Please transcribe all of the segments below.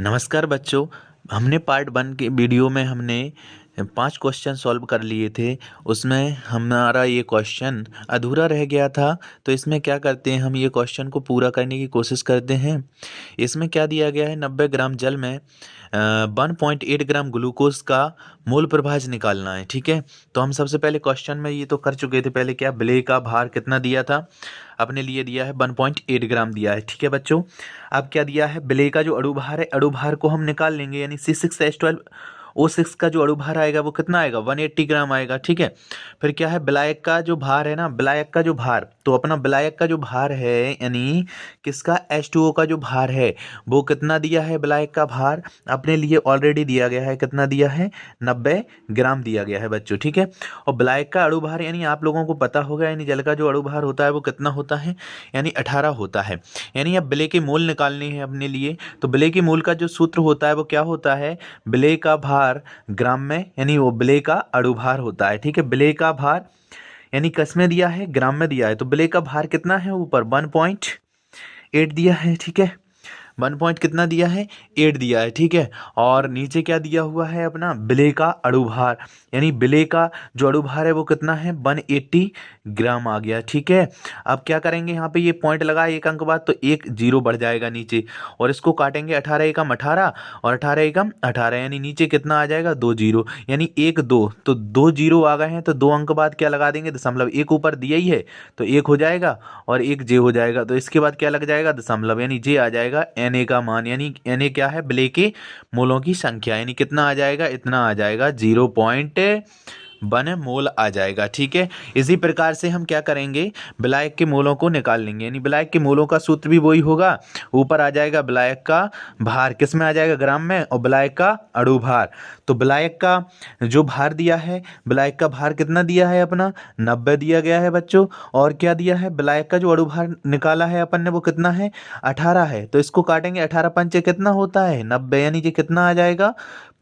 नमस्कार बच्चों। हमने पार्ट 1 के वीडियो में हमने 5 क्वेश्चन सॉल्व कर लिए थे। उसमें हमारा ये क्वेश्चन अधूरा रह गया था, तो इसमें क्या करते हैं, हम ये क्वेश्चन को पूरा करने की कोशिश करते हैं। इसमें क्या दिया गया है, 90 ग्राम जल में 1.8 ग्राम ग्लूकोज का मोल प्रभाज निकालना है। ठीक है, तो हम सबसे पहले क्वेश्चन में ये तो कर चुके थे। पहले क्या ब्ले का भार कितना दिया था, अपने लिए दिया है 1.8 ग्राम दिया है। ठीक है बच्चों, अब क्या दिया है, ब्ले का जो अणु भार है, अणु भार को हम निकाल लेंगे, यानी C6H12O6 का जो अणु भार आएगा वो कितना आएगा, 180 ग्राम आएगा। ठीक है, फिर क्या है, विलायक का जो भार है ना, विलायक का जो भार, तो अपना विलायक का जो भार है यानी किसका, H2O का जो भार है वो कितना दिया है, विलायक का भार अपने लिए ऑलरेडी दिया गया है। कितना दिया है, 90 ग्राम दिया गया है बच्चों। ठीक है, और विलायक का अणु भार यानी आप लोगों को पता होगा, यानी जल का जो अणु भार होता है वो कितना होता है, यानी 18 होता है। यानी अब विलेय के मोल निकालने हैं अपने लिए, तो विलेय के मोल का जो सूत्र होता है वो क्या होता है, विलेय का भार ग्राम में, यानी वो विलेय का अणु भार होता है। ठीक है, विलेय का भार यानी किस में दिया है, ग्राम में दिया है, तो विलेय का भार कितना है, ऊपर 1.8 दिया है। ठीक है, 1 पॉइंट कितना दिया है, 8 दिया है। ठीक है, और नीचे क्या दिया हुआ है, अपना विलेय का अणु भार, यानी विलेय का जो अणु भार है वो कितना है, 180 ग्राम आ गया। ठीक है, अब क्या करेंगे, यहाँ पे ये पॉइंट लगा एक अंक बाद, तो एक जीरो बढ़ जाएगा नीचे, और इसको काटेंगे, 18 एकम 18 और 18 एकम 18, यानी नीचे कितना आ जाएगा, 2 जीरो, यानी 1 2, तो 2 जीरो आ गए हैं, तो 2 अंक बाद क्या लगा देंगे, दशमलव। एक ऊपर दिया ही है तो एक हो जाएगा और एक जे हो जाएगा, तो इसके बाद क्या लग जाएगा, दशमलव, यानी जे आ जाएगा Na का मान, यानी Na क्या है, विलेय के मोलों की संख्या, यानी कितना आ जाएगा, इतना आ जाएगा, 0.1 मोल आ जाएगा। ठीक है, इसी प्रकार से हम क्या करेंगे, विलायक के मोलों को निकाल लेंगे, यानी विलायक के मोलों का सूत्र भी वही होगा। ऊपर आ जाएगा विलायक का भार, किस में आ जाएगा, ग्राम में, और विलायक का अणु भार। तो विलायक का जो भार दिया है, विलायक का भार कितना दिया है, अपना 90 दिया गया है बच्चों। और क्या दिया है, विलायक का जो अणु भार निकाला है अपन ने वो कितना है, 18 है, तो इसको काटेंगे, 18 पंचे कितना होता है, 90, यानी कि कितना आ जाएगा,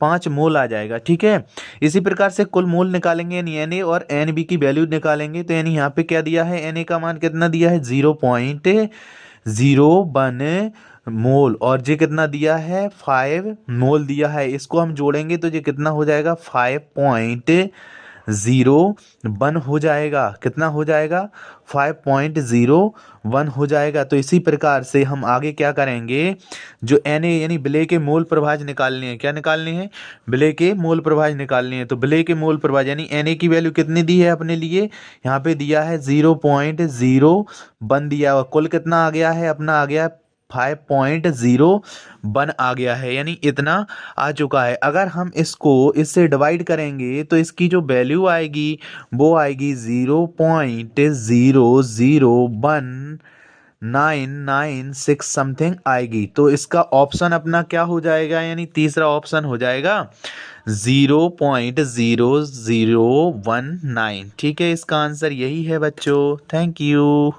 5 मोल आ जाएगा। ठीक है, इसी प्रकार से कुल मोल निकालेंगे, यानी Na और Nb की वैल्यू निकालेंगे, तो यानी यहाँ पे क्या दिया है, Na का मान कितना दिया है, 0.01 मोल, और जे कितना दिया है, 5 मोल दिया है। इसको हम जोड़ेंगे तो ये कितना हो जाएगा, 5.01 हो जाएगा। कितना हो जाएगा, 5.01 हो जाएगा। तो इसी प्रकार से हम आगे क्या करेंगे, जो Na यानी विलेय के मोल प्रभाज निकालने हैं, क्या निकालने हैं, विलेय के मोल प्रभाज निकालने हैं। तो विलेय के मोल प्रभाज यानी Na की वैल्यू कितनी दी है अपने लिए, यहाँ पे दिया है 0.01 दिया, और कुल कितना आ गया है, अपना आ गया 5.01 आ गया है, यानी इतना आ चुका है। अगर हम इसको इससे डिवाइड करेंगे तो इसकी जो वैल्यू आएगी वो आएगी 0.0019996 समथिंग आएगी। तो इसका ऑप्शन अपना क्या हो जाएगा, यानी तीसरा ऑप्शन हो जाएगा 0.0019। ठीक है, इसका आंसर यही है बच्चों। Thank you.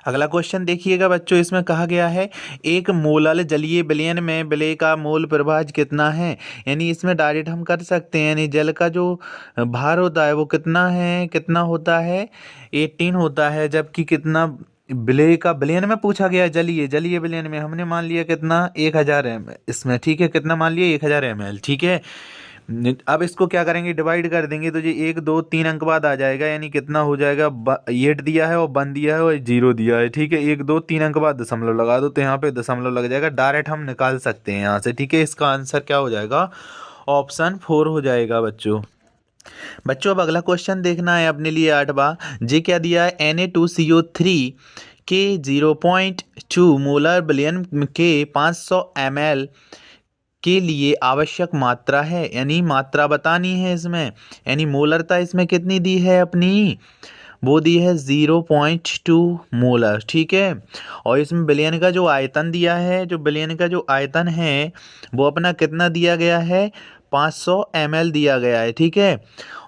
अगला क्वेश्चन देखिएगा बच्चों, इसमें कहा गया है, एक मोलल जलीय विलयन में विलेय का मोल प्रभाज कितना है। यानी इसमें डायरेक्ट हम कर सकते हैं, यानी जल का जो भार होता है वो कितना है, कितना होता है, 18 होता है, जबकि कितना विलेय का विलयन में पूछा गया है, जलीय विलयन में हमने मान लिया कितना, 1000 ml इसमें। ठीक है, कितना मान लिया, 1000 ml। ठीक है, अब इसको क्या करेंगे, डिवाइड कर देंगे, तो ये 1 2 3 अंक बाद आ जाएगा, यानी कितना हो जाएगा, 8 दिया है और 1 दिया है और 0 दिया है। ठीक है, 1 2 3 अंक बाद दशमलव लगा दो, तो यहाँ पे दशमलव लग जाएगा, डायरेक्ट हम निकाल सकते हैं यहाँ से। ठीक है, इसका आंसर क्या हो जाएगा, ऑप्शन 4 हो जाएगा बच्चों। बच्चों अब अगला क्वेश्चन देखना है अपने लिए 8वां। जे क्या दिया है, Na2CO3 के 0.2 मोलर विलयन के 500 ml के लिए आवश्यक मात्रा है, यानी मात्रा बतानी है इसमें, यानी मोलरता इसमें कितनी दी है अपनी, वो दी है 0.2 मोलर। ठीक है, और इसमें विलयन का जो आयतन दिया है, जो विलयन का जो आयतन है वो अपना कितना दिया गया है, 500 ml दिया गया है। ठीक है,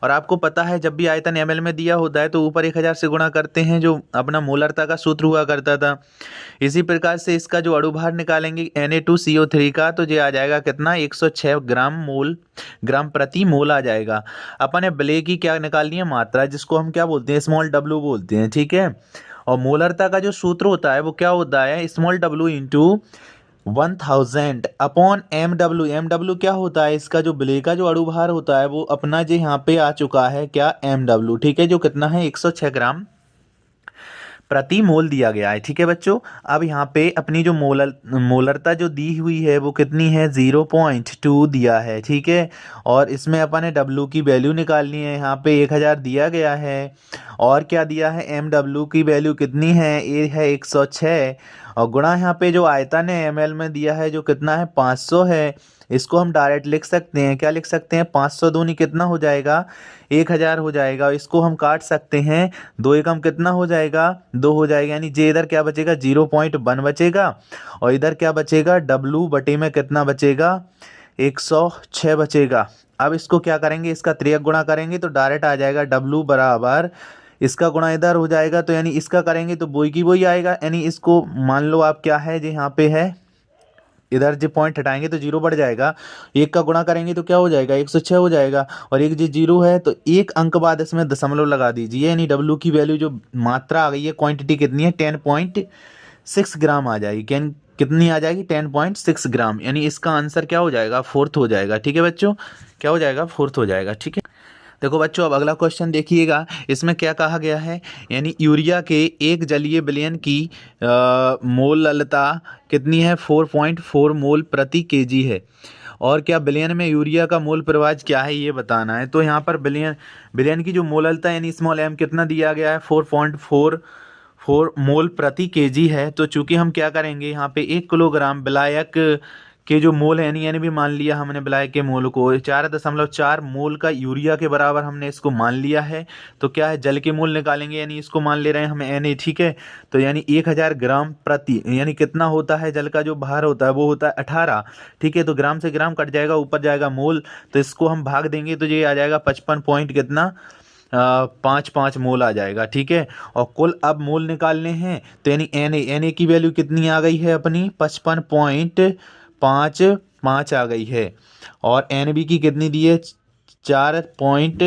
और आपको पता है जब भी आयतन ml में दिया होता है तो ऊपर 1000 से गुणा करते हैं, जो अपना मोलरता का सूत्र हुआ करता था। इसी प्रकार से इसका जो अणु भार निकालेंगे Na2CO3 का, तो ये आ जाएगा कितना, 106 ग्राम प्रति मोल आ जाएगा। अपन ने विलेय की क्या निकालनी है, मात्रा, जिसको हम क्या बोलते हैं, स्मॉल w बोलते हैं। ठीक है, और मोलरता का जो सूत्र होता है वो क्या होता है, small w into 1000 upon MW क्या होता है, इसका जो विलेय का जो अणुभार होता है वो अपना जो यहाँ पे आ चुका है क्या MW, ठीक है, जो कितना है 106 ग्राम प्रति मोल दिया गया है। ठीक है बच्चों, अब यहाँ पे अपनी जो मोलरता जो दी हुई है वो कितनी है 0.2 दिया है। ठीक है, और इसमें अपन ने W की वैल्यू निकालनी है, यहाँ पे 1000 दिया गया है और क्या दिया है MW की वैल्यू कितनी है, ये है 106 और गुणा यहाँ पे जो आयतन है ml में दिया है जो कितना है 500 है। इसको हम डायरेक्ट लिख सकते हैं, क्या लिख सकते हैं 500 दूनी कितना हो जाएगा 1000 हो जाएगा। इसको हम काट सकते हैं, 2 एकम कितना हो जाएगा 2 हो जाएगा, यानी जे इधर क्या बचेगा 0.1 बचेगा और इधर क्या बचेगा W बटे में कितना बचेगा 106 बचेगा। अब इसको क्या करेंगे, इसका त्रियक गुणा करेंगे तो डायरेक्ट आ जाएगा W बराबर इसका गुणा इधर हो जाएगा तो यानी इसका करेंगे तो वही की वही आएगा, यानी इसको मान लो आप क्या है जो यहाँ पे है इधर जो पॉइंट हटाएंगे तो 0 बढ़ जाएगा, एक का गुणा करेंगे तो क्या हो जाएगा 106 हो जाएगा और एक जो 0 है तो एक अंक बाद इसमें दशमलव लगा दीजिए, यानी W की वैल्यू जो मात्रा आ गई है क्वांटिटी कितनी है 10.6 ग्राम आ जाएगी। कितनी आ जाएगी 10.6 ग्राम, यानी इसका आंसर क्या हो जाएगा फोर्थ हो जाएगा। ठीक है बच्चों, क्या हो जाएगा फोर्थ हो जाएगा। ठीक है, देखो बच्चों अब अगला क्वेश्चन देखिएगा, इसमें क्या कहा गया है, यानी यूरिया के एक जलीय विलयन की मोललता कितनी है 4.4 मोल प्रति केजी है और क्या विलयन में यूरिया का मोल प्रवाह क्या है ये बताना है। तो यहाँ पर विलयन की जो मोललता यानी स्मॉल m कितना दिया गया है 4.44 मोल प्रति केजी है। तो चूंकि हम क्या करेंगे यहाँ पे 1 किलोग्राम विलायक के जो मोल है यानी भी मान लिया हमने विलायक के मोल को 4.4 मोल का यूरिया के बराबर हमने इसको मान लिया है। तो क्या है जल के मोल निकालेंगे, यानी इसको मान ले रहे हैं हम Na। ठीक है, तो यानी 1000 ग्राम प्रति, यानी कितना होता है जल का जो भार होता है वो होता है 18। ठीक है, तो ग्राम से ग्राम कट जाएगा, ऊपर जाएगा मोल, तो इसको हम भाग देंगे तो ये आ जाएगा 55 पॉइंट कितना 5 मोल आ जाएगा। ठीक है, और कुल अब मोल निकालने हैं तो यानी Na की वैल्यू कितनी आ गई है अपनी 55.55 आ गई है और Nb की कितनी दी है 4 पॉइंट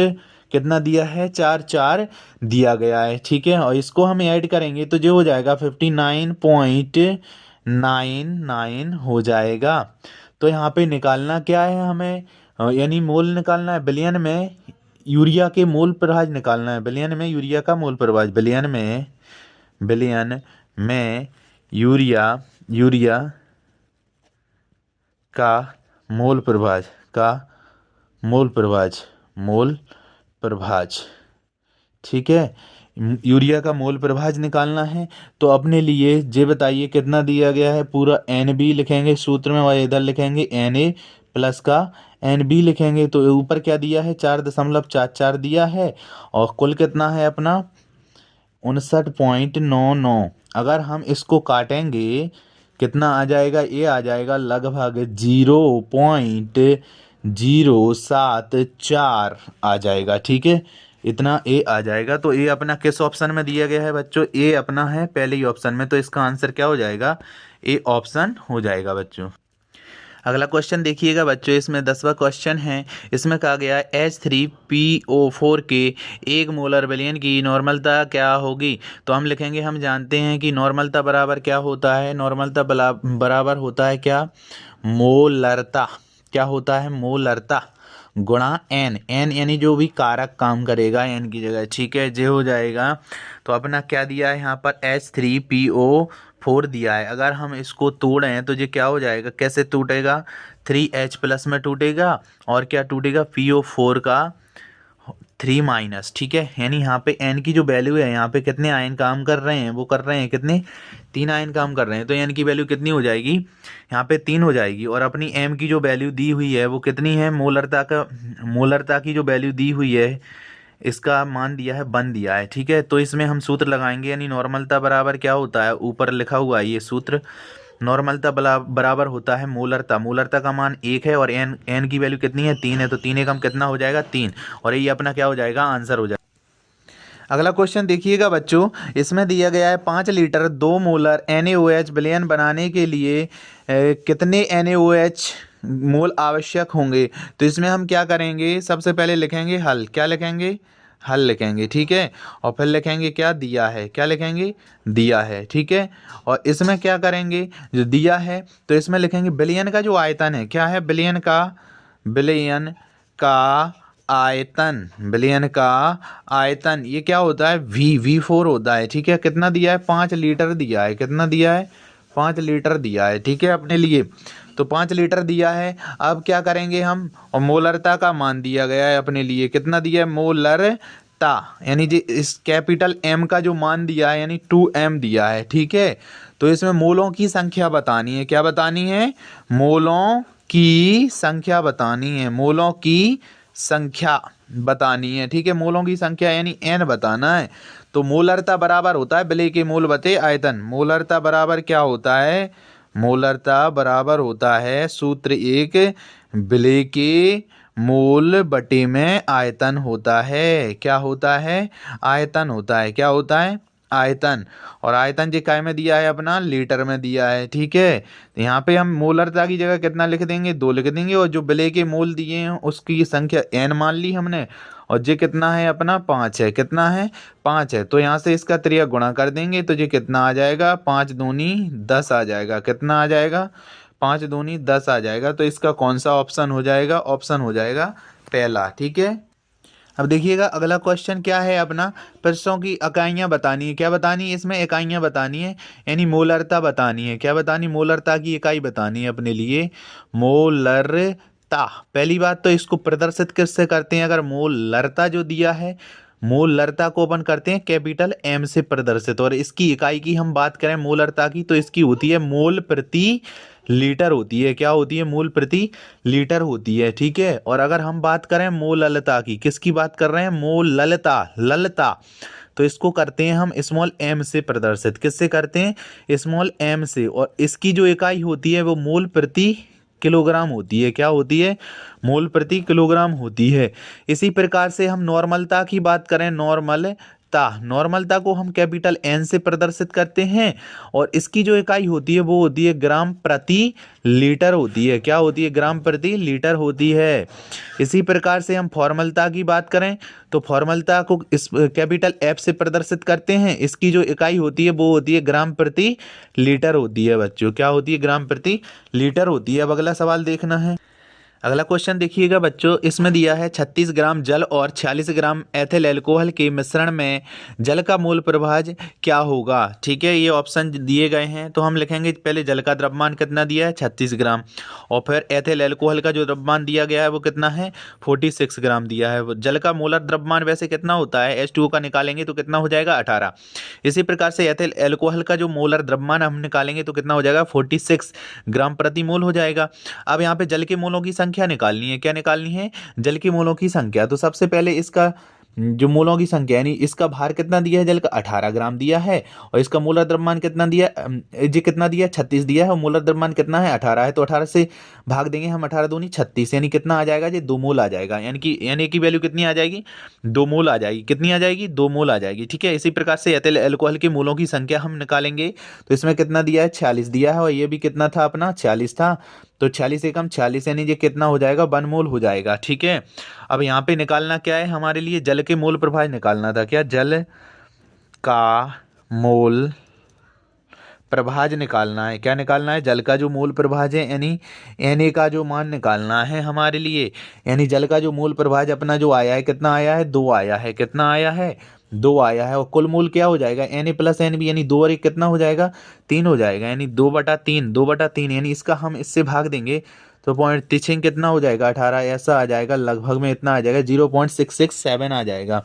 कितना दिया है 44 दिया गया है। ठीक है, और इसको हम ऐड करेंगे तो जो हो जाएगा 59.99 हो जाएगा। तो यहाँ पे निकालना क्या है हमें, यानी मोल निकालना है विलयन में यूरिया के मोल प्रवाह निकालना है, विलयन में यूरिया का मोल प्रवाह, विलयन में यूरिया का मोल प्रवाह। ठीक है, यूरिया का मोल प्रवाह निकालना है तो अपने लिए जे बताइए कितना दिया गया है, पूरा Nb लिखेंगे सूत्र में और इधर लिखेंगे Na प्लस का Nb लिखेंगे तो ऊपर क्या दिया है 4.44 दिया है और कुल कितना है अपना 59.99। अगर हम इसको काटेंगे कितना आ जाएगा, ये आ जाएगा लगभग 0.074 आ जाएगा। ठीक है, इतना ए आ जाएगा। तो ए अपना किस ऑप्शन में दिया गया है बच्चों, ए अपना है पहले ही ऑप्शन में, तो इसका आंसर क्या हो जाएगा ए ऑप्शन हो जाएगा बच्चों। अगला क्वेश्चन देखिएगा बच्चों, इसमें 10वां क्वेश्चन है, इसमें कहा गया है H3PO4 के 1 मोलर विलयन की नॉर्मलता क्या होगी। तो हम लिखेंगे, हम जानते हैं कि नॉर्मलता बराबर क्या होता है, नॉर्मलता बराबर होता है क्या मोलरता, क्या होता है मोलरता गुणा n यानी जो भी कारक काम करेगा n की जगह। ठीक है, जे हो जाएगा। तो अपना क्या दिया है यहाँ पर H3PO4 दिया है, अगर हम इसको तोड़ें तो ये क्या हो जाएगा, कैसे टूटेगा 3H प्लस में टूटेगा और क्या टूटेगा PO4 का 3-। ठीक है, यानी यहाँ पे n की जो वैल्यू है, यहाँ पे कितने आयन काम कर रहे हैं, वो कर रहे हैं कितने 3 आयन काम कर रहे हैं, तो n की वैल्यू कितनी हो जाएगी यहाँ पे 3 हो जाएगी और अपनी m की जो वैल्यू दी हुई है वो कितनी है, मोलरता की जो वैल्यू दी हुई है इसका मान दिया है 1 दिया है। ठीक है, तो इसमें हम सूत्र लगाएंगे, यानी नॉर्मलता बराबर क्या होता है, ऊपर लिखा हुआ है ये सूत्र, नॉर्मलता बराबर होता है मोलरता का मान 1 है और n की वैल्यू कितनी है 3 है, तो 3 एकम कितना हो जाएगा 3 और ये अपना क्या हो जाएगा आंसर हो जाएगा। अगला क्वेश्चन देखिएगा बच्चों, इसमें दिया गया है 5 लीटर 2 मोलर NaOH विलयन बनाने के लिए कितने NaOH मोल आवश्यक होंगे। तो इसमें हम क्या करेंगे, सबसे पहले लिखेंगे हल, क्या लिखेंगे हल लिखेंगे, ठीक है। और फिर लिखेंगे क्या, दिया है, क्या लिखेंगे, दिया है, ठीक है। और इसमें क्या करेंगे, जो दिया है तो इसमें लिखेंगे बिलियन का जो आयतन है, क्या है, बिलियन का आयतन, बिलियन का आयतन, ये क्या होता है, V4 होता है, ठीक है। कितना दिया है, 5 लीटर दिया है, कितना दिया है, 5 लीटर दिया है, ठीक है, अपने लिए। तो 5 लीटर दिया है। अब क्या करेंगे हम, और मोलरता का मान दिया गया है अपने लिए, कितना दिया है, मोलरता, यानी जी इस कैपिटल M का जो मान दिया है यानी 2M दिया है, ठीक है। तो इसमें मोलों की संख्या बतानी है, क्या बतानी है, मोलों की संख्या बतानी है, मोलों की संख्या बतानी है, ठीक है। मोलों की संख्या यानी N बताना है। तो मोलरता बराबर होता है विलेय के मोल बटे आयतन। मोलरता बराबर क्या होता है, मोलरता बराबर होता है सूत्र एक, विलेय के मोल बटे में आयतन होता है, क्या होता है, आयतन होता है, क्या होता है, आयतन। और आयतन जी काय में दिया है, अपना लीटर में दिया है, ठीक है। तो यहाँ पे हम मोलरता की जगह कितना लिख देंगे, 2 लिख देंगे, और जो विलेय के मोल दिए हैं उसकी संख्या n मान ली हमने, और ये कितना है अपना, 5 है, कितना है, 5 है। तो यहाँ से इसका त्रिया गुणा कर देंगे तो ये कितना आ जाएगा, 5 दूनी 10 आ जाएगा, कितना आ जाएगा, 5 दूनी 10 आ जाएगा। तो इसका कौन सा ऑप्शन हो जाएगा, ऑप्शन हो जाएगा पहला, ठीक है। अब देखिएगा अगला क्वेश्चन क्या है अपना, पृष्ठों की इकाइयाँ बतानी है, क्या बतानी है, इसमें इकाइयाँ बतानी है, यानी मोलरता बतानी है, क्या बतानी, मोलरता की इकाई बतानी है अपने लिए, मोलरता। पहली बात तो इसको प्रदर्शित किससे करते हैं, अगर मोलरता जो दिया है, मोलरता को अपन करते हैं कैपिटल M से प्रदर्शित, और इसकी इकाई की हम बात करें मोलरता की तो इसकी होती है मोल प्रति लीटर होती है, क्या होती है, मोल प्रति लीटर होती है, ठीक है। और अगर हम बात करें मोललता की, किसकी बात कर रहे हैं, मोललता, ललता, तो इसको करते हैं हम स्मॉल m से प्रदर्शित, किससे करते हैं, स्मॉल m से। और इसकी जो इकाई होती है वो मोल प्रति किलोग्राम होती है, क्या होती है, मोल प्रति किलोग्राम होती है। इसी प्रकार से हम नॉर्मलता की बात करें, नॉर्मलता को हम कैपिटल N से प्रदर्शित करते हैं, और इसकी जो इकाई होती है वो होती है ग्राम प्रति लीटर होती है, क्या होती है, ग्राम प्रति लीटर होती है। इसी प्रकार से हम फॉर्मलता की बात करें तो फॉर्मलता को इस कैपिटल F से प्रदर्शित करते हैं, इसकी जो इकाई होती है वो होती है ग्राम प्रति लीटर होती है बच्चों, क्या होती है, ग्राम प्रति लीटर होती है। अब अगला सवाल देखना है, अगला क्वेश्चन देखिएगा बच्चों, इसमें दिया है 36 ग्राम जल और 46 ग्राम एथिल अल्कोहल के मिश्रण में जल का मोल प्रभाज क्या होगा, ठीक है। ये ऑप्शन दिए गए हैं तो हम लिखेंगे पहले जल का द्रव्यमान कितना दिया है, 36 ग्राम, और फिर एथिल अल्कोहल का जो द्रव्यमान दिया गया है वो कितना है, 46 ग्राम दिया है। जल का मोलर द्रव्यमान वैसे कितना होता है, H2O का निकालेंगे तो कितना हो जाएगा, 18। इसी प्रकार से एथिल अल्कोहल का जो मोलर द्रव्यमान हम निकालेंगे तो कितना हो जाएगा, 46 ग्राम प्रति मोल हो जाएगा। अब यहाँ पे जल के मोलों की संख्या निकालनी है, क्या निकालनी है, जल की मोलों की संख्या। तो सबसे पहले इसका जो मोलों की संख्या यानी इसका भार कितना दिया है जल का, 18 ग्राम दिया है, और इसका मोलर द्रव्यमान कितना दिया, जी कितना दिया, 36 दिया है, और मोलर द्रव्यमान कितना है, 18 है। तो 18 से भाग देंगे हम, 18 दूनी 36, यानी कितना आ जाएगा जी, 2 मोल आ जाएगा, यानी कि वैल्यू कितनी आ जाएगी, 2 मोल आ जाएगी, कितनी आ जाएगी, 2 मोल आ जाएगी, ठीक है। इसी प्रकार से एथिल अल्कोहल के मोलों की संख्या हम निकालेंगे तो इसमें कितना दिया है, 46 दिया है, और ये भी कितना था अपना, 46 था। तो 46 एकम 46 यानी ये कितना हो जाएगा, 1 मोल हो जाएगा, ठीक है। अब यहाँ पे निकालना क्या है हमारे लिए, जल के मोल प्रभाज निकालना था, क्या, जल का मोल प्रभाज निकालना है, क्या निकालना है, जल का जो मोल प्रभाज है यानी Na का जो मान निकालना है हमारे लिए, यानी जल का जो मोल प्रभाज अपना जो आया है, कितना आया है, 2 आया है, कितना आया है, 2 आया है। और कुल मोल क्या हो जाएगा, Na प्लस NB यानी 2 और 1 कितना हो जाएगा, 3 हो जाएगा, यानी 2/3 यानी इसका हम इससे भाग देंगे तो पॉइंट टीचिंग कितना हो जाएगा, 18 ऐसा आ जाएगा, लगभग में इतना आ जाएगा, 0.667 आ जाएगा,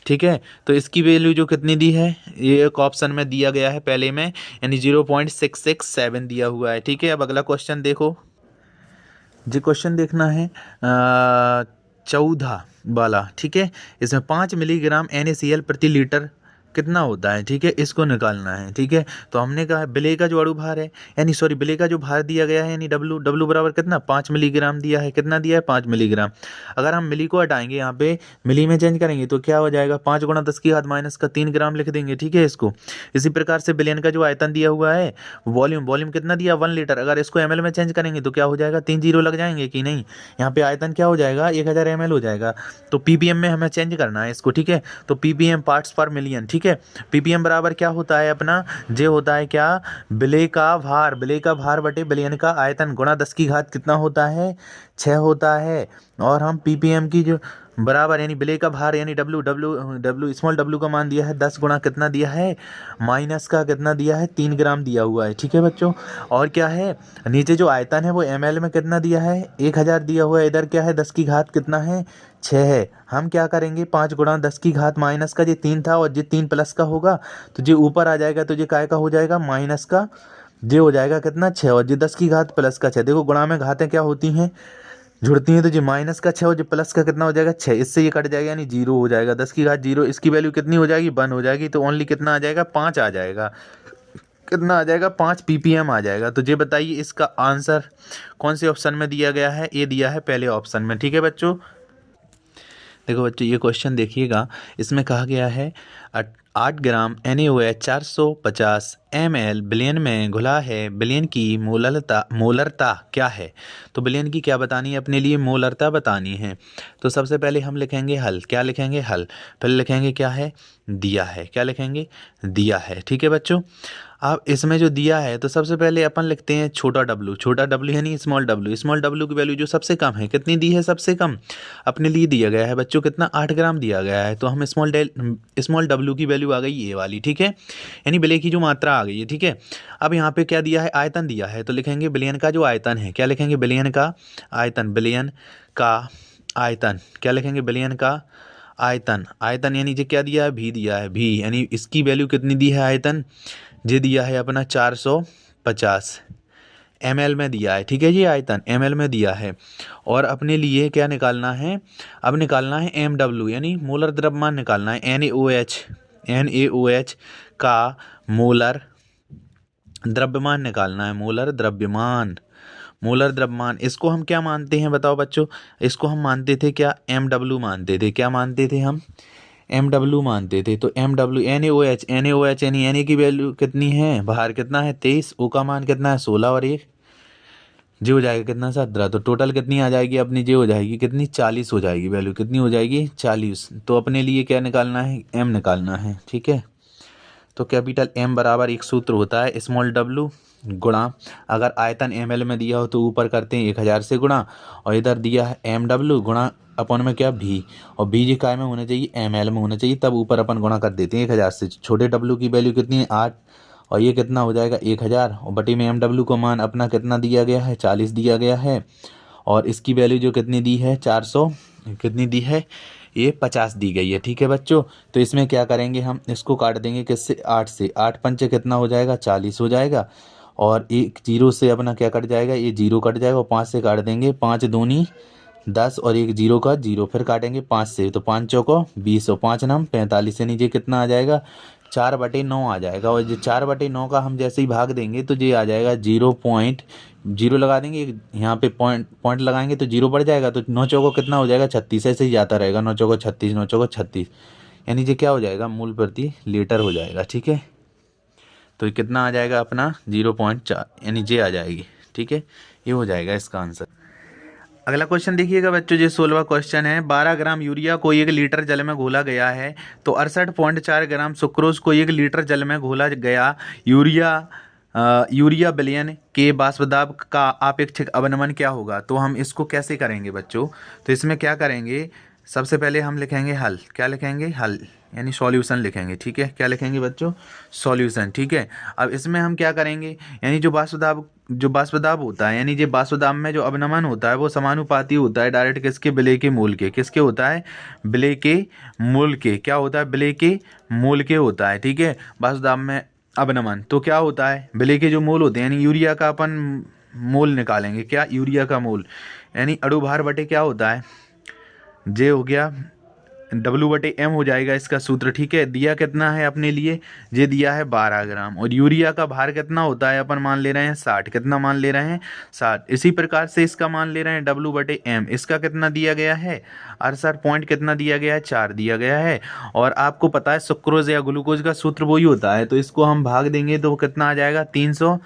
ठीक है। तो इसकी वैल्यू जो कितनी दी है, ये एक ऑप्शन में दिया गया है पहले में, यानी 0.667 दिया हुआ है, ठीक है। अब अगला क्वेश्चन देखो, जी क्वेश्चन देखना है 14 वाला, ठीक है। इसमें 5 मिलीग्राम NaCl प्रति लीटर कितना होता है, ठीक है, इसको निकालना है, ठीक है। तो हमने कहा विलेय का जो अणु भार है, यानी सॉरी विलेय का जो भार दिया गया है यानी डब्लू, डब्लू बराबर कितना 5 मिलीग्राम दिया है, कितना दिया है 5 मिलीग्राम। अगर हम मिली को हटाएंगे यहाँ पे मिली में चेंज करेंगे तो क्या हो जाएगा 5 गुणा 10 की घात माइनस का 3 ग्राम लिख देंगे, ठीक है इसको। इसी प्रकार से विलयन का जो आयतन दिया हुआ है, वॉल्यूम, वॉल्यूम कितना दिया 1 लीटर, अगर इसको ml में चेंज करेंगे तो क्या हो जाएगा 3 जीरो लग जाएंगे कि नहीं, यहाँ पे आयतन क्या हो जाएगा 1000 ml हो जाएगा। तो ppm में हमें चेंज करना है इसको, ठीक है। तो ppm पार्ट्स पर मिलियन, ठीक है। ppm बराबर क्या होता है अपना, जे होता है क्या, विलेय का भार, विलेय का भार बटे विलयन का आयतन गुणा 10 की घात कितना होता है 6 होता है। और हम ppm की जो बराबर यानी विलेय का भार यानी W, W W small W का मान दिया है 10 गुणा कितना दिया है माइनस का कितना दिया है 3 ग्राम दिया हुआ है, ठीक है बच्चों। और क्या है नीचे जो आयतन है वो ml में कितना दिया है 1000 दिया हुआ है, इधर क्या है 10 की घात कितना है 6 है। हम क्या करेंगे 5 गुणा 10 की घात माइनस का, ये 3 था और ये 3 प्लस का होगा तो ये ऊपर आ जाएगा, तो ये काय का हो जाएगा माइनस का, ये हो जाएगा कितना 6 और ये 10 की घात प्लस का 6। देखो गुणा में घातें क्या होती हैं जुड़ती हैं, तो ये माइनस का 6 और ये प्लस का कितना हो जाएगा 6, इससे ये कट जाएगा यानी 0 हो जाएगा, 10 की घात 0, इसकी वैल्यू कितनी हो जाएगी 1 हो जाएगी। तो ओनली कितना आ जाएगा 5 आ जाएगा, कितना आ जाएगा 5 ppm आ जाएगा। तो ये बताइए इसका आंसर कौन से ऑप्शन में दिया गया है, ये दिया है पहले ऑप्शन में, ठीक है बच्चों। देखो बच्चों ये क्वेश्चन देखिएगा, इसमें कहा गया है 8 ग्राम NaOH 450 ml विलयन में घुला है, विलयन की मोलरता क्या है। तो विलयन की क्या बतानी है अपने लिए, मोलरता बतानी है। तो सबसे पहले हम लिखेंगे हल, क्या लिखेंगे हल, पहले लिखेंगे क्या है दिया है, क्या लिखेंगे दिया है, ठीक है बच्चों। अब इसमें जो दिया है तो सबसे पहले अपन लिखते हैं छोटा डब्लू, छोटा डब्लू यानी स्मॉल डब्लू, स्मॉल डब्लू की वैल्यू जो सबसे कम है कितनी दी है सबसे कम अपने लिए दिया गया है बच्चों कितना 8 ग्राम दिया गया है। तो हम स्मॉल डब्लू की वैल्यू आ गई ये वाली, ठीक है, यानी विलेय की जो मात्रा आ गई है, ठीक है। अब यहाँ पे क्या दिया है आयतन दिया है, तो लिखेंगे विलयन का जो आयतन है, क्या लिखेंगे विलयन का आयतन, विलयन का आयतन, क्या लिखेंगे विलयन का आयतन, आयतन यानी जो क्या दिया है भी दिया है भी, यानी इसकी वैल्यू कितनी दी है आयतन, ये दिया है अपना 450 ml में दिया है, ठीक है जी, आयतन ml में दिया है। और अपने लिए क्या निकालना है, अब निकालना है MW यानी मोलर द्रव्यमान निकालना है, NaOH का मोलर द्रव्यमान निकालना है, मोलर द्रव्यमान, मोलर द्रव्यमान। इसको हम क्या मानते हैं बताओ बच्चों, इसको हम मानते थे क्या MW मानते थे, क्या मानते थे हम MW मानते थे। तो MW NaOH यानी Na की वैल्यू कितनी है बाहर कितना है 23, O का मान कितना है 16 और 1 जे हो जाएगा कितना 17, तो टोटल कितनी आ जाएगी अपनी जे हो जाएगी कितनी 40 हो जाएगी, वैल्यू कितनी हो जाएगी 40। तो अपने लिए क्या निकालना है M निकालना है, ठीक है। तो कैपिटल M बराबर एक सूत्र होता है स्मॉल w गुणा, अगर आयतन ml में दिया हो तो ऊपर करते हैं 1000 से गुणा, और इधर दिया है MW गुणा अपन में क्या भी, और भी जी काय में होना चाहिए ml में होना चाहिए, तब ऊपर अपन गुणा कर देते हैं 1000 से। छोटे w की वैल्यू कितनी है 8 और ये कितना हो जाएगा 1000, और बटी में MW को मान अपना कितना दिया गया है 40 दिया गया है, और इसकी वैल्यू जो कितनी दी है 400 कितनी दी है ये 50 दी गई है, ठीक है बच्चों। तो इसमें क्या करेंगे हम इसको काट देंगे किससे 8 से, 8 पंचे कितना हो जाएगा 40 हो जाएगा, और एक जीरो से अपना क्या कट जाएगा ये जीरो कट जाएगा, और 5 से काट देंगे 5 दूनी 10 और एक जीरो का जीरो, फिर काटेंगे 5 से, तो 5 चौको 20 और 5 नाम 45 से नीचे कितना आ जाएगा 4/9 आ जाएगा, और जो 4/9 का हम जैसे ही भाग देंगे तो ये आ जाएगा 0.0 लगा देंगे, यहाँ पे पॉइंट लगाएंगे तो जीरो बढ़ जाएगा, तो 9 चौको कितना हो जाएगा 36, ऐसे ही जाता रहेगा 9 चौको 36 9 चौको 36, यानी ये क्या हो जाएगा मूल प्रति लीटर हो जाएगा, ठीक है। तो कितना आ जाएगा अपना 0.4 यानी जे आ जाएगी, ठीक है, ये हो जाएगा इसका आंसर। अगला क्वेश्चन देखिएगा बच्चों, ये 16वां क्वेश्चन है। 12 ग्राम यूरिया को 1 लीटर जल में घोला गया है, तो 68.4 ग्राम सुक्रोज को 1 लीटर जल में घोला गया। यूरिया विलयन के वाष्प दाब का आपेक्षिक अवनमन क्या होगा। तो हम इसको कैसे करेंगे बच्चों, तो इसमें क्या करेंगे सबसे पहले हम लिखेंगे हल, क्या लिखेंगे हल यानी सॉल्यूशन लिखेंगे, ठीक है, क्या लिखेंगे बच्चों सॉल्यूशन, ठीक है। अब इसमें हम क्या करेंगे यानी जो वाष्प दाब होता है, यानी जो वाष्प दाब में जो अवनमन होता है वो समानुपाती होता है डायरेक्ट किसके विलेय के मोल के, किसके होता है विलेय के मोल के, क्या होता है विलेय के मोल के होता है, ठीक है। वाष्प दाब में अवनमन तो क्या होता है विलेय के जो मोल होते हैं, यानी यूरिया का अपन मोल निकालेंगे, क्या यूरिया का मोल यानी अणुभार बटे क्या होता है जे हो गया W/M हो जाएगा इसका सूत्र, ठीक है। दिया कितना है अपने लिए, ये दिया है 12 ग्राम, और यूरिया का भार कितना होता है अपन मान ले रहे हैं 60, कितना मान ले रहे हैं 60। इसी प्रकार से इसका मान ले रहे हैं W/M, इसका कितना दिया गया है 68 पॉइंट, कितना दिया गया है 4 दिया गया है। और आपको पता है सुक्रोज या ग्लूकोज का सूत्र वही होता है, तो इसको हम भाग देंगे तो कितना आ जाएगा 300,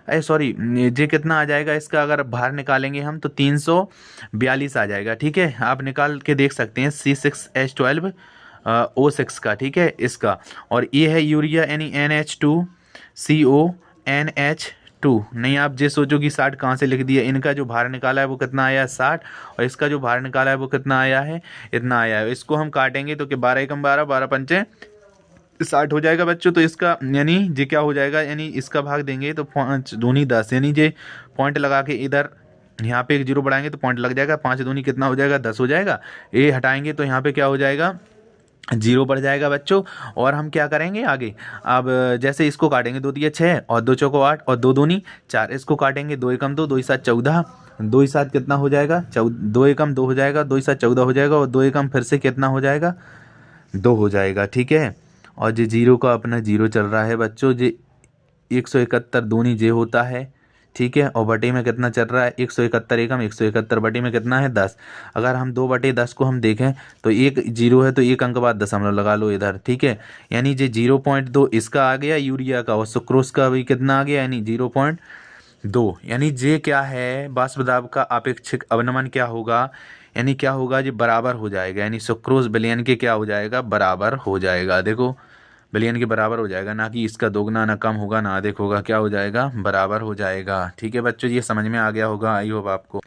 सॉरी ये कितना आ जाएगा इसका, अगर बाहर निकालेंगे हम तो 342 आ जाएगा, ठीक है। आप निकाल के देख सकते हैं C6H12O6 का, ठीक है इसका। और ये है यूरिया यानी NH2CONH2, नहीं आप ये सोचो कि 60 कहाँ से लिख दिया, इनका जो भार निकाला है वो कितना आया है 60, और इसका जो भार निकाला है वो कितना आया है, इतना आया है। इसको हम काटेंगे तो कि 12 एकम 12, 12 पंचे 60 हो जाएगा बच्चों। तो इसका यानी ये क्या हो जाएगा, यानी इसका भाग देंगे तो 5 दूनी 10, यानी ये पॉइंट लगा के इधर यहाँ पे एक जीरो बढ़ाएंगे तो पॉइंट लग जाएगा, 5 दूनी कितना हो जाएगा 10 हो जाएगा। ये हटाएंगे तो यहाँ पे क्या हो जाएगा, जीरो बढ़ जाएगा बच्चों। और हम क्या करेंगे आगे, अब जैसे इसको काटेंगे 2 दिया 6 और 2 चौको 8 और 2 दूनी 4, इसको काटेंगे 2 एकम 2, 2 7 14, 2 7 कितना हो जाएगा 2 एकम 2 हो जाएगा, 2 7 14 हो जाएगा, और 2 एकम फिर से कितना हो जाएगा 2 हो जाएगा, ठीक है। और जे जीरो का अपना जीरो चल रहा है बच्चों, जे 171 दूनी जे होता है, ठीक है। और बटे में कितना चल रहा है 171 एकम 171, बटे में कितना है 10। अगर हम 2/10 को हम देखें तो एक जीरो है तो एक अंक बाद दशमलव लगा लो इधर, ठीक है। यानी जे 0.2 इसका आ गया यूरिया का, और सुक्रोज का भी कितना आ गया यानी 0.2। यानी जे क्या है वाष्प दाब का अपेक्षित अवनमन क्या होगा, यानी क्या होगा जी बराबर हो जाएगा, यानी सुक्रोज विलयन के क्या हो जाएगा बराबर हो जाएगा। देखो विलयन के बराबर हो जाएगा, ना कि इसका दोगुना, ना कम होगा ना अधिक होगा, क्या हो जाएगा बराबर हो जाएगा, ठीक है बच्चों। ये समझ में आ गया होगा आई होप आपको।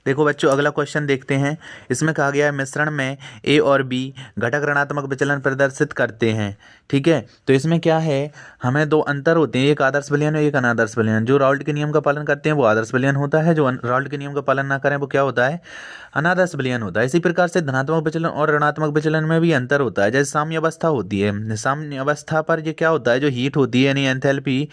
देखो बच्चों अगला क्वेश्चन देखते हैं। इसमें कहा गया है मिश्रण में ए और बी घटक ऋणात्मक विचलन प्रदर्शित करते हैं, ठीक है। तो इसमें क्या है, हमें दो अंतर होते हैं, एक आदर्श विलयन और एक अनादर्श विलयन। जो राउल्ट के नियम का पालन करते हैं वो आदर्श विलयन होता है, जो राउल्ट के नियम का पालन ना करें वो क्या होता है अनादर्श विलयन होता है। इसी प्रकार से धनात्मक विचलन और ऋणात्मक विचलन में भी अंतर होता है। जैसे साम्य अवस्था होती है, साम्य अवस्था पर ये क्या होता है, जो हीट होती है यानी एंथैल्पी,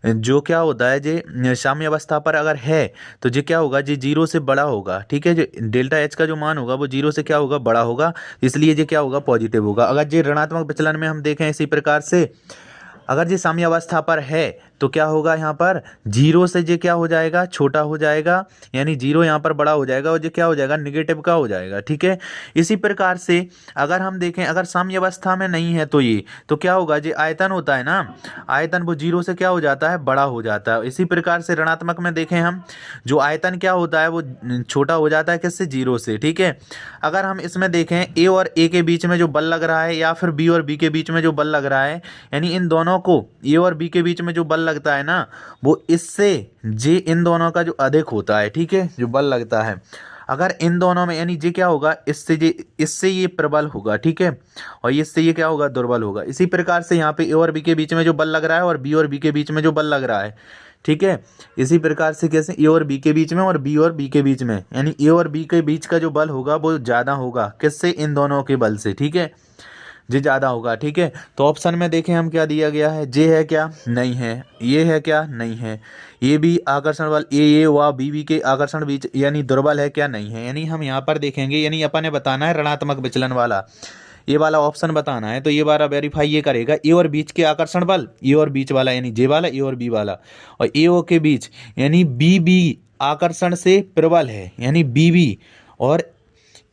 जो क्या होता है जे साम्य अवस्था पर अगर है तो ये क्या होगा, ये जीरो से बड़ा होगा, ठीक है। जो डेल्टा एच का जो मान होगा वो जीरो से क्या होगा बड़ा होगा, इसलिए ये क्या होगा पॉजिटिव होगा। अगर ये ऋणात्मक विचलन में हम देखें इसी प्रकार से, अगर ये साम्य अवस्था पर है तो क्या होगा यहाँ पर जीरो से ये क्या हो जाएगा छोटा हो जाएगा, यानी जीरो यहाँ पर बड़ा हो जाएगा, और ये क्या हो जाएगा निगेटिव का हो जाएगा, ठीक है। इसी प्रकार से अगर हम देखें अगर साम्य अवस्था में नहीं है तो ये तो क्या होगा, ये आयतन होता है ना, आयतन वो जीरो से क्या हो जाता है बड़ा हो जाता है। इसी प्रकार से ऋणात्मक में देखें हम, जो आयतन क्या होता है वो छोटा हो जाता है किससे, जीरो से, ठीक है। अगर हम इसमें देखें ए और ए के बीच में जो बल लग रहा है, या फिर बी और बी के बीच में जो बल लग रहा है, यानी इन दोनों को ए और बी के बीच में जो बल लगता है ना वो इससे जे इन दोनों का जो अधिक होता है, ठीक है, जो बल लगता है। अगर इन दोनों में यानी जे क्या होगा इससे ये प्रबल होगा, ठीक है, और इससे ये क्या होगा दुर्बल होगा। इसी प्रकार से यहाँ पे ए और बी के बीच में जो बल लग रहा है और बी और बी के बीच में जो बल लग रहा है, ठीक है। इसी प्रकार से कैसे ए और बी के बीच में और बी और बी के बीच में, यानी ए और बी के बीच का जो बल होगा वो ज़्यादा होगा किससे, इन दोनों के बल से, ठीक है, जे ज़्यादा होगा, ठीक है। तो ऑप्शन में देखें हम क्या दिया गया है, जे है क्या नहीं है, ये है क्या नहीं है, ये भी आकर्षण बल ये व बी के आकर्षण बीच यानी दुर्बल है क्या नहीं है। यानी हम यहाँ पर देखेंगे, यानी अपन ने बताना है ऋणात्मक विचलन वाला ये वाला ऑप्शन बताना है, तो ये वाला वेरीफाई ये करेगा ए और बीच के आकर्षण बल, ए और बीच वाला यानी जे वाला, ए और बी वाला, और ए ओ के बीच यानी बी बी आकर्षण से प्रबल है, यानी बी बी और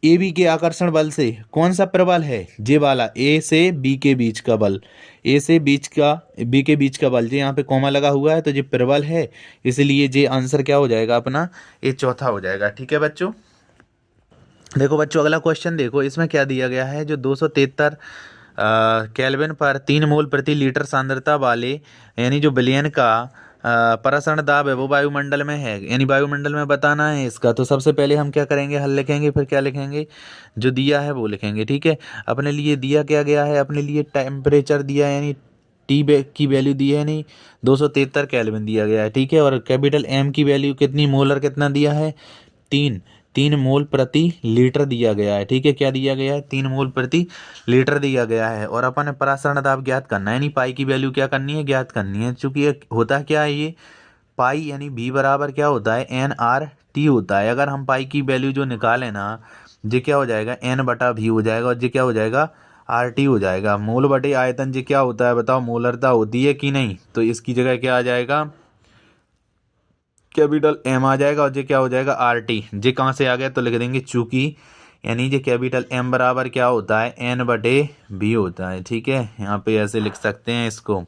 ए बी के आकर्षण बल से कौन सा प्रबल है, जे वाला, ए से बी के बीच का बल, ए से बीच का बी के बीच का बल, जे यहाँ पे कॉमा लगा हुआ है तो ये प्रबल है, इसलिए जे आंसर क्या हो जाएगा अपना ये चौथा हो जाएगा, ठीक है बच्चों। देखो बच्चों अगला क्वेश्चन देखो, इसमें क्या दिया गया है, जो 273 केल्विन पर 3 मोल प्रति लीटर सांद्रता वाले यानी जो विलयन का प्रसरण दाब है वो वायुमंडल में है, यानी वायुमंडल में बताना है इसका। तो सबसे पहले हम क्या करेंगे, हल लिखेंगे, फिर क्या लिखेंगे, जो दिया है वो लिखेंगे, ठीक है। अपने लिए दिया क्या गया है, अपने लिए टेम्परेचर दिया है, यानी टी की वैल्यू दी है, यानी 273 केल्विन दिया गया है, ठीक है। और कैपिटल एम की वैल्यू कितनी, मोलर कितना दिया है 3 मोल प्रति लीटर दिया गया है, ठीक है। क्या दिया गया है 3 मोल प्रति लीटर दिया गया है। और अपन ने प्रसरण दाब ज्ञात करना है, यानी पाई की वैल्यू क्या करनी है ज्ञात करनी है। चूंकि ये होता क्या है, ये पाई यानी भी बराबर क्या होता है NRT होता है। अगर हम पाई की वैल्यू जो निकालें ना ये क्या हो जाएगा N/V हो जाएगा, और ये क्या हो जाएगा RT हो जाएगा। मोल बटे आयतन ये क्या होता है बताओ, मोलरता होती है कि नहीं, तो इसकी जगह क्या आ जाएगा कैपिटल M आ जाएगा, और ये क्या हो जाएगा RT। ये कहाँ से आ गया तो लिख देंगे चूंकि, यानी ये कैपिटल M बराबर क्या होता है N/V होता है। ठीक है, यहाँ पे ऐसे लिख सकते हैं इसको।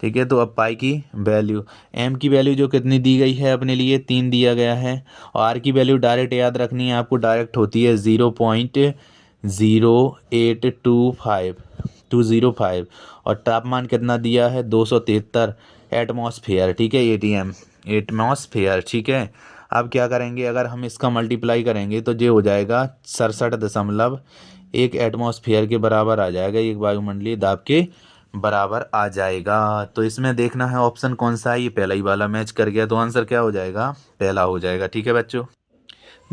ठीक है, तो अब पाई की वैल्यू, M की वैल्यू जो कितनी दी गई है अपने लिए 3 दिया गया है, और R की वैल्यू डायरेक्ट याद रखनी है आपको, डायरेक्ट होती है 0.205, और तापमान कितना दिया है 273 एटमॉस्फेयर। ठीक है, एटमॉस्फेयर। ठीक है, अब क्या करेंगे, अगर हम इसका मल्टीप्लाई करेंगे तो ये हो जाएगा 67.1 एटमॉस्फेयर के बराबर आ जाएगा, एक वायुमंडलीय दाब के बराबर आ जाएगा। तो इसमें देखना है ऑप्शन कौन सा है, ये पहला ही वाला मैच कर गया, तो आंसर क्या हो जाएगा पहला हो जाएगा। ठीक है बच्चों,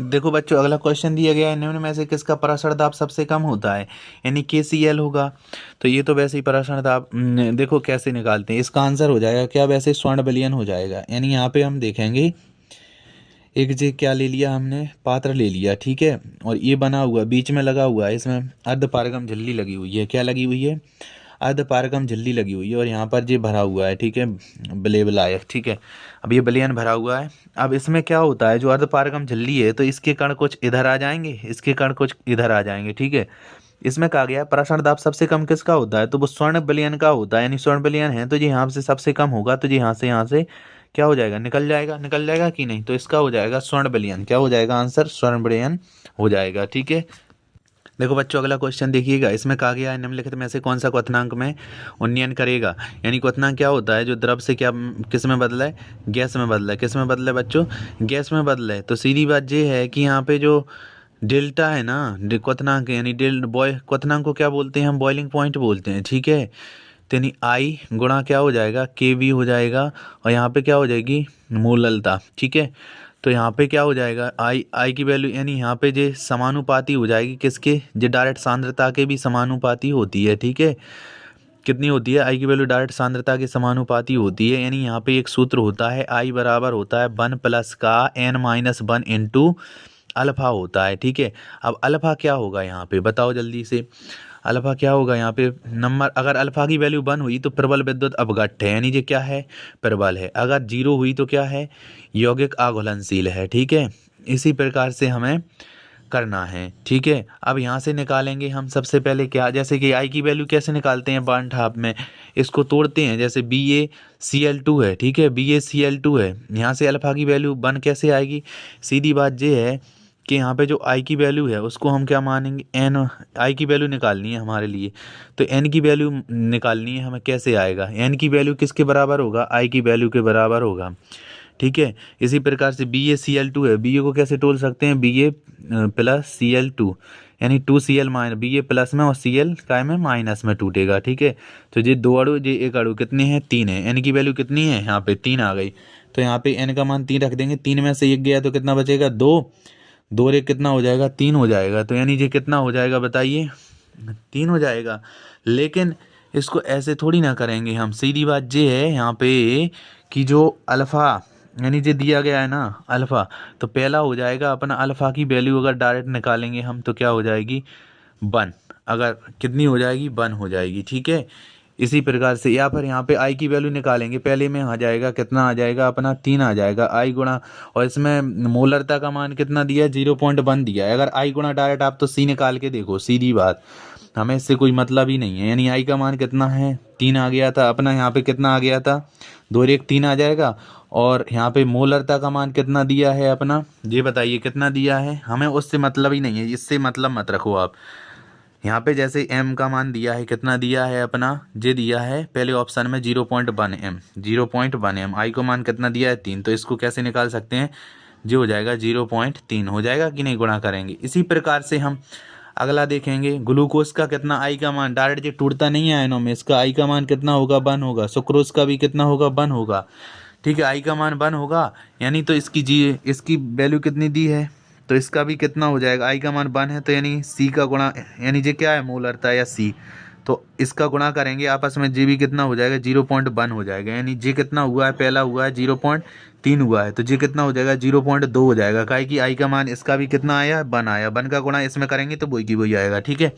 देखो बच्चों अगला क्वेश्चन दिया गया है, निम्न में से किसका पराशर दाब सबसे कम होता है, यानी KCl होगा। तो ये तो वैसे ही पराशर दाब देखो कैसे निकालते हैं, इसका आंसर हो जाएगा क्या, वैसे स्वर्ण विलयन हो जाएगा। यानी यहाँ पे हम देखेंगे एक जे क्या ले लिया हमने, पात्र ले लिया। ठीक है, और ये बना हुआ बीच में लगा हुआ है, इसमें अर्धपारगम झिल्ली लगी हुई है। क्या लगी हुई है, अर्धपारगम झिल्ली लगी हुई है, और यहाँ पर ये भरा हुआ है। ठीक है, ब्लेबलायक। ठीक है, अब ये विलयन भरा हुआ है। अब इसमें क्या होता है, जो अर्धपारगम झिल्ली है तो इसके कण कुछ इधर आ जाएंगे, इसके कण कुछ इधर आ जाएंगे। ठीक है, इसमें कहा गया है पराशर दाब सबसे कम किसका होता है, तो वो स्वर्ण विलयन का होता है, यानी स्वर्ण विलयन है तो ये यहाँ से सबसे कम होगा, तो ये यहाँ से क्या हो जाएगा, निकल जाएगा कि नहीं, तो इसका हो जाएगा स्वर्ण विलयन। क्या हो जाएगा आंसर, स्वर्ण विलयन हो जाएगा। ठीक है, देखो बच्चों अगला क्वेश्चन देखिएगा, इसमें कहा गया है निम्नलिखित में से कौन सा क्वथनांक में उन्नयन करेगा। यानी क्वथनांक क्या होता है, जो द्रव से क्या किस में बदला है, गैस में बदला है। किस में बदला है बच्चों, गैस में बदला है। तो सीधी बात ये है कि यहाँ पे जो डेल्टा है ना, क्वथनांक यानी क्वथनांक को क्या बोलते हैं हम, बॉइलिंग पॉइंट बोलते हैं। ठीक है, तो यानी आई गुणा क्या हो जाएगा KV हो जाएगा, और यहाँ पे क्या हो जाएगी मोललता। ठीक है, तो यहाँ पे क्या हो जाएगा आई की वैल्यू, यानी यहाँ पे जे समानुपाती हो जाएगी किसके, जे डायरेक्ट सांद्रता के भी समानुपाती होती है। ठीक है, कितनी होती है, आई की वैल्यू डायरेक्ट सांद्रता के समानुपाती होती है। यानी यहाँ पे एक सूत्र होता है, आई बराबर होता है 1 प्लस का N-1 इंटू अल्फा होता है। ठीक है, अब अल्फा क्या होगा यहाँ पे बताओ जल्दी से, अल्फा क्या होगा यहाँ पे नंबर, अगर अल्फा की वैल्यू 1 हुई तो प्रबल विद्युत अपघट्ट है, यानी ये क्या है प्रबल है। अगर 0 हुई तो क्या है यौगिक अघुलनशील है। ठीक है, इसी प्रकार से हमें करना है। ठीक है, अब यहाँ से निकालेंगे हम सबसे पहले क्या, जैसे कि आई की वैल्यू कैसे निकालते हैं बांड ठाप में, इसको तोड़ते हैं, जैसे BaCl2 है। ठीक है, BaCl2 है, यहाँ से अल्फा की वैल्यू 1 कैसे आएगी, सीधी बात ये है कि यहाँ पे जो आई की वैल्यू है उसको हम क्या मानेंगे n, आई की वैल्यू निकालनी है हमारे लिए, तो n की वैल्यू निकालनी है हमें, कैसे आएगा, n की वैल्यू किसके बराबर होगा, आई की वैल्यू के बराबर होगा। ठीक है, इसी प्रकार से BaCl2 है, Ba को कैसे तोल सकते हैं, Ba प्लस Cl2, यानी 2Cl माइनस, Ba प्लस में और Cl काय में माइनस में टूटेगा। ठीक है, तो ये 2 अणु, ये 1 अणु, कितने हैं 3 है, n की वैल्यू कितनी है यहाँ पे 3 आ गई, तो यहाँ पे n का मान 3 रख देंगे, 3 में से 1 गया तो कितना बचेगा 2, 2 रे कितना हो जाएगा 3 हो जाएगा, तो यानी ये कितना हो जाएगा बताइए 3 हो जाएगा। लेकिन इसको ऐसे थोड़ी ना करेंगे हम, सीधी बात ये है यहाँ पे कि जो अल्फ़ा यानी जो दिया गया है ना अल्फ़ा, तो पहला हो जाएगा अपना अल्फ़ा की वैल्यू अगर डायरेक्ट निकालेंगे हम तो क्या हो जाएगी 1, अगर कितनी हो जाएगी 1 हो जाएगी। ठीक है, इसी प्रकार से या फिर यहाँ पे आई की वैल्यू निकालेंगे, पहले में आ जाएगा कितना आ जाएगा अपना 3 आ जाएगा आई गुणा, और इसमें मोलरता का मान कितना दिया है 0.1 दिया है। अगर आई गुणा डायरेक्ट आप तो सी निकाल के देखो, सीधी बात, हमें इससे कोई मतलब ही नहीं है। यानी आई का मान कितना है 3 आ गया था अपना, यहाँ पे कितना आ गया था 2 और 1 3 आ जाएगा, और यहाँ पे मोलरता का मान कितना दिया है अपना, ये बताइए कितना दिया है, हमें उससे मतलब ही नहीं है, इससे मतलब मत रखो आप। यहाँ पे जैसे m का मान दिया है, कितना दिया है अपना, ये दिया है पहले ऑप्शन में 0.1 m, 0.1 m, आई को मान कितना दिया है 3, तो इसको कैसे निकाल सकते हैं, जो हो जाएगा 0.3 हो जाएगा कि नहीं, गुणा करेंगे। इसी प्रकार से हम अगला देखेंगे, ग्लूकोज का कितना आई का मान, डायरेक्ट ये टूटता नहीं है आयनों में, इसका आई का मान कितना होगा 1 होगा, सुक्रोज का भी कितना होगा 1 होगा। ठीक है, आई का मान 1 होगा, यानी तो इसकी वैल्यू कितनी दी है, तो इसका भी कितना हो जाएगा, आई का मान 1 है तो यानी सी का गुणा, यानी ये क्या है मोलरता या सी, तो इसका गुणा करेंगे आपस में, जे भी कितना हो जाएगा 0.1 हो जाएगा, यानी जे कितना हुआ है, पहला हुआ है 0.3 हुआ है, तो जे कितना हो जाएगा 0.2 हो जाएगा। काहे कि आई का मान इसका भी कितना आया, 1 आया, 1 का गुणा इसमें करेंगे तो वही की वही आएगा। ठीक है,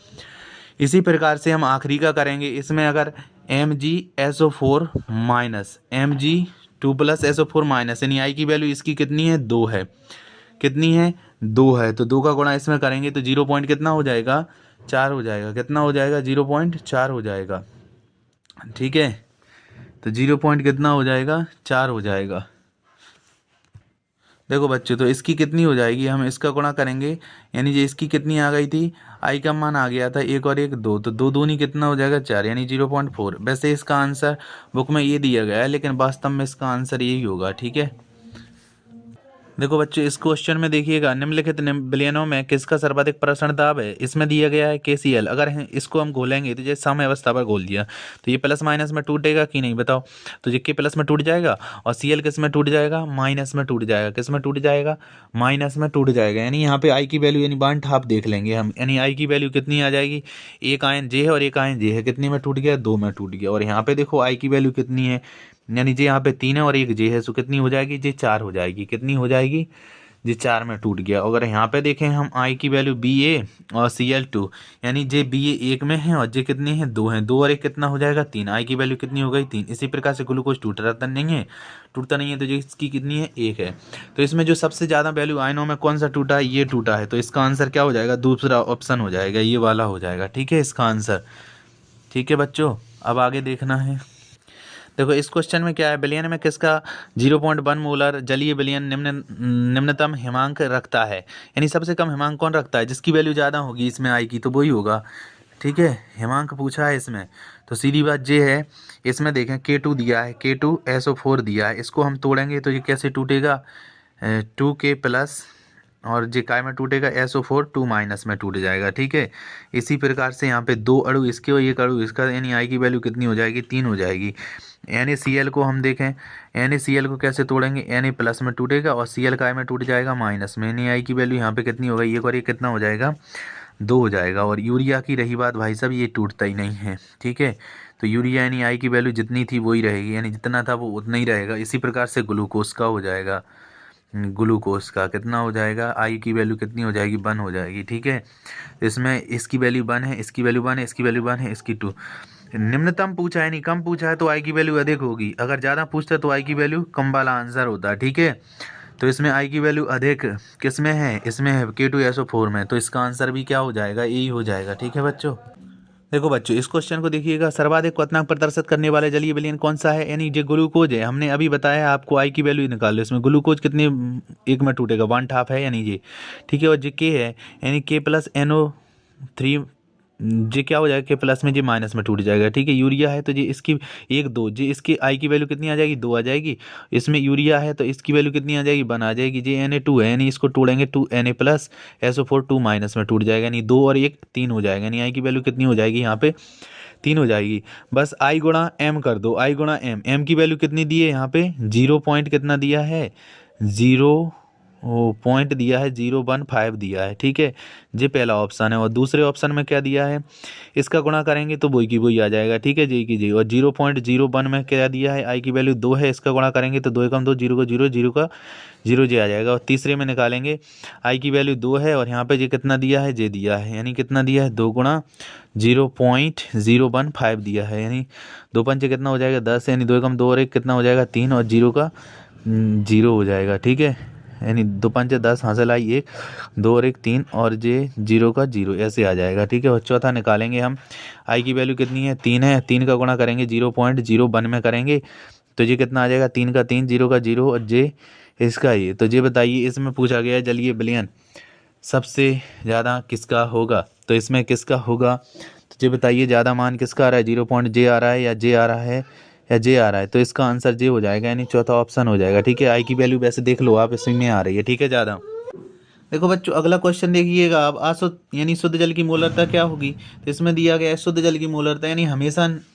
इसी प्रकार से हम आखिरी का करेंगे। इसमें अगर MgSO4 minus Mg2 plus SO4 minus, यानी आई की वैल्यू इसकी कितनी है, 2 है, कितनी है, 2 है, तो 2 का गुणा इसमें करेंगे तो 0 पॉइंट कितना हो जाएगा, 4 हो जाएगा, कितना हो जाएगा, 0.4 हो जाएगा। ठीक है, तो 0 पॉइंट कितना हो जाएगा, 4 हो जाएगा। देखो बच्चों, तो इसकी कितनी हो जाएगी, हम इसका गुणा करेंगे, यानी जो इसकी कितनी आ गई थी, आई का मान आ गया था 1 और 1 2, तो 2 दूनी कितना हो जाएगा, 4, यानी 0.4। वैसे इसका आंसर बुक में ये दिया गया है, लेकिन वास्तव में इसका आंसर यही होगा। ठीक है, देखो बच्चों, इस क्वेश्चन में देखिएगा, निम्नलिखित विलयनों में किसका सर्वाधिक प्रसरण दाब है। इसमें दिया गया है KCl। अगर इसको हम घोलेंगे तो जैसे समय अवस्था पर घोल दिया तो ये प्लस माइनस में टूटेगा कि नहीं, बताओ। तो ये के प्लस में टूट जाएगा और Cl किस में टूट जाएगा, माइनस में टूट जाएगा। किस में टूट जाएगा, माइनस में टूट जाएगा। यानी यहाँ पे आई की वैल्यू यानी बांट हाफ देख लेंगे हम, यानी आई की वैल्यू कितनी आ जाएगी, एक आयन जे है और एक आयन जे है, कितने में टूट गया, 2 में टूट गया। और यहाँ पे देखो आई की वैल्यू कितनी है, यानी जे यहाँ पे 3 है और एक जे है, सो कितनी हो जाएगी, जे 4 हो जाएगी। कितनी हो जाएगी, जे 4 में टूट गया। अगर यहाँ पे देखें हम आई की वैल्यू Ba और Cl2, यानी जे Ba 1 में है और जे कितने हैं, 2 हैं, 2 और 1 कितना हो जाएगा, 3। आई की वैल्यू कितनी हो गई, 3। इसी प्रकार से ग्लूकोज टूटता नहीं है, तो जो इसकी कितनी है, 1 है। तो इसमें जो सबसे ज़्यादा वैल्यू आयनों में कौन सा टूटा है, ये टूटा है। तो इसका आंसर क्या हो जाएगा, दूसरा ऑप्शन हो जाएगा, ये वाला हो जाएगा। ठीक है, इसका आंसर। ठीक है बच्चों, अब आगे देखना है। देखो इस क्वेश्चन में क्या है, विलयन में किसका 0.1 मोलर जलीय विलयन निम्नतम हिमांक रखता है। यानी सबसे कम हिमांक कौन रखता है, जिसकी वैल्यू ज़्यादा होगी इसमें आई की, तो वही होगा। ठीक है, हिमांक पूछा है इसमें, तो सीधी बात ये है। इसमें देखें K2 दिया है, K2SO4 दिया है, इसको हम तोड़ेंगे तो ये कैसे टूटेगा, 2K प्लस और जे काय में टूटेगा, SO4 2 माइनस में टूट जाएगा। ठीक है, इसी प्रकार से यहाँ पे 2 अणु इसके और 1 अणु इसका, यानी आई की वैल्यू कितनी हो जाएगी, 3 हो जाएगी। NaCl को हम देखें, NaCl को कैसे तोड़ेंगे, Na प्लस में टूटेगा और Cl काय में टूट जाएगा माइनस में, यानी आई की वैल्यू यहाँ पे कितनी होगा, 1 और 1 कितना हो जाएगा, 2 हो जाएगा। और यूरिया की रही बात भाई साहब, ये टूटता ही नहीं है। ठीक है, तो यूरिया यानी आई की वैल्यू जितनी थी वही रहेगी, यानी जितना था वो उतना ही रहेगा। इसी प्रकार से ग्लूकोज का हो जाएगा, ग्लूकोज का कितना हो जाएगा, आई की वैल्यू कितनी हो जाएगी, 1 हो जाएगी। ठीक है, इसमें इसकी वैल्यू 1 है, इसकी वैल्यू 1 है, इसकी वैल्यू 1 है, इसकी 2। निम्नतम पूछा है, नहीं कम पूछा है, तो आई की वैल्यू अधिक होगी। अगर ज़्यादा पूछता है तो आई की वैल्यू कम वाला आंसर होता है। ठीक है, तो इसमें आई की वैल्यू अधिक किस में है, इसमें है K2SO4 में, तो इसका आंसर भी क्या हो जाएगा, यही हो जाएगा। ठीक है बच्चों, देखो बच्चों इस क्वेश्चन को देखिएगा, सर्वाधिक क्वथनांक प्रदर्शित करने वाले जलीय विलयन कौन सा है। यानी जो ग्लूकोज है, हमने अभी बताया आपको, आई की वैल्यू निकाल लो। इसमें ग्लूकोज कितने एक में टूटेगा, 1/2 है, यानी ये। ठीक है, और जे के है, यानी K प्लस NO3, जे क्या हो जाएगा, K प्लस में जे माइनस में टूट जाएगा। ठीक है, यूरिया है तो जे इसकी 1 2, जे इसकी आई की वैल्यू कितनी आ जाएगी, 2 आ जाएगी। इसमें यूरिया है तो इसकी वैल्यू कितनी आ जाएगी, 1 आ जाएगी। जे Na2 है, यानी इसको तोड़ेंगे 2Na प्लस SO4 2 माइनस में टूट जाएगा, यानी 2 और 1 3 हो जाएगा। यानी आई की वैल्यू कितनी हो जाएगी, यहाँ पे 3 हो जाएगी। बस आई गुणा एम कर दो, आई गुणा एम। एम की वैल्यू कितनी दी है, यहाँ पे 0 पॉइंट कितना दिया है, 0 पॉइंट दिया है, 015 दिया है। ठीक है, ये पहला ऑप्शन है। और दूसरे ऑप्शन में क्या दिया है, इसका गुणा करेंगे तो वही की वही आ जाएगा। ठीक है, जे की जे। और 0.01 में क्या दिया है, आई की वैल्यू 2 है, इसका गुणा करेंगे तो 2 एकम 2, 0 का 0, 0 का 0 जे आ जाएगा। और तीसरे में निकालेंगे, आई की वैल्यू 2 है और यहाँ पे जे कितना दिया है, जे दिया है, यानी कितना दिया है, 2 गुणा 0.015 दिया है, यानी 2 पंचे कितना हो जाएगा, 10, यानी 2 एकम 2 और 1 कितना हो जाएगा, 3 और 0 का 0 हो जाएगा। ठीक है, यानी 2 पंचे 10, हासिल आई 1, 2 और 1 3 और जे 0 का 0 ऐसे आ जाएगा। ठीक है, और चौथा निकालेंगे हम, आई की वैल्यू कितनी है, 3 है, 3 का गुणा करेंगे 0.01 में करेंगे तो ये कितना आ जाएगा, 3 का 3, 0 का 0 और जे इसका ये। तो ये बताइए, इसमें पूछा गया जलीय विलयन सबसे ज़्यादा किसका होगा, तो इसमें किसका होगा, तो ये बताइए ज़्यादा मान किसका आ रहा है, 0. आ रहा है या जे आ रहा है या जे आ रहा है, तो इसका आंसर जे हो जाएगा, यानी चौथा ऑप्शन हो जाएगा। ठीक है, आई की वैल्यू वैसे देख लो आप, इसमें आ रही है। ठीक है, ज़्यादा। देखो बच्चों अगला क्वेश्चन देखिएगा आप, अशुद्ध यानी शुद्ध जल की मोलरता क्या होगी। तो इसमें दिया गया है शुद्ध जल की मोलरता, यानी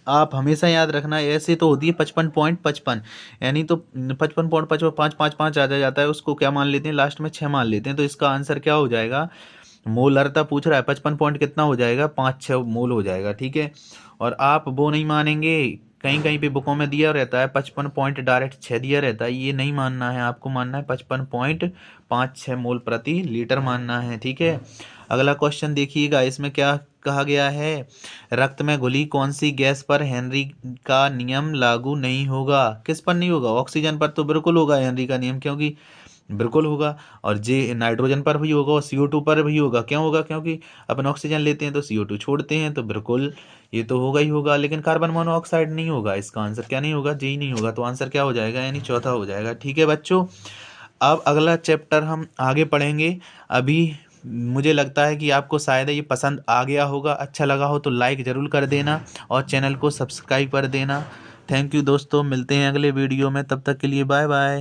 आप हमेशा याद रखना, ऐसे तो होती है 55.55, यानी तो 55.55 5 5 5 आ जाता है, उसको क्या मान लेते हैं, लास्ट में 6 मान लेते हैं। तो इसका आंसर क्या हो जाएगा, मोलरता पूछ रहा है, 55 पॉइंट कितना हो जाएगा, 5-6 मोल हो जाएगा, ठीक है। और आप वो नहीं मानेंगे, कहीं कहीं पे बुकों में दिया रहता है 55 पॉइंट डायरेक्ट 6 दिया रहता है, ये नहीं मानना है, आपको मानना है 55.56 मोल प्रति लीटर मानना है, ठीक है। अगला क्वेश्चन देखिएगा, इसमें क्या कहा गया है, रक्त में घुली कौन सी गैस पर हेनरी का नियम लागू नहीं होगा। किस पर नहीं होगा, ऑक्सीजन पर तो बिल्कुल होगा हेनरी का नियम, क्योंकि बिल्कुल होगा। और जे नाइट्रोजन पर भी होगा और CO2 पर भी होगा। क्यों होगा, क्योंकि अपन ऑक्सीजन लेते हैं तो CO2 छोड़ते हैं, तो बिल्कुल ये तो होगा ही होगा। लेकिन कार्बन मोनोऑक्साइड नहीं होगा, इसका आंसर क्या नहीं होगा, जी नहीं होगा। तो आंसर क्या हो जाएगा, यानी चौथा हो जाएगा, ठीक है बच्चों। अब अगला चैप्टर हम आगे पढ़ेंगे। अभी मुझे लगता है कि आपको शायद ये पसंद आ गया होगा, अच्छा लगा हो तो लाइक ज़रूर कर देना और चैनल को सब्सक्राइब कर देना। थैंक यू दोस्तों, मिलते हैं अगले वीडियो में, तब तक के लिए बाय बाय।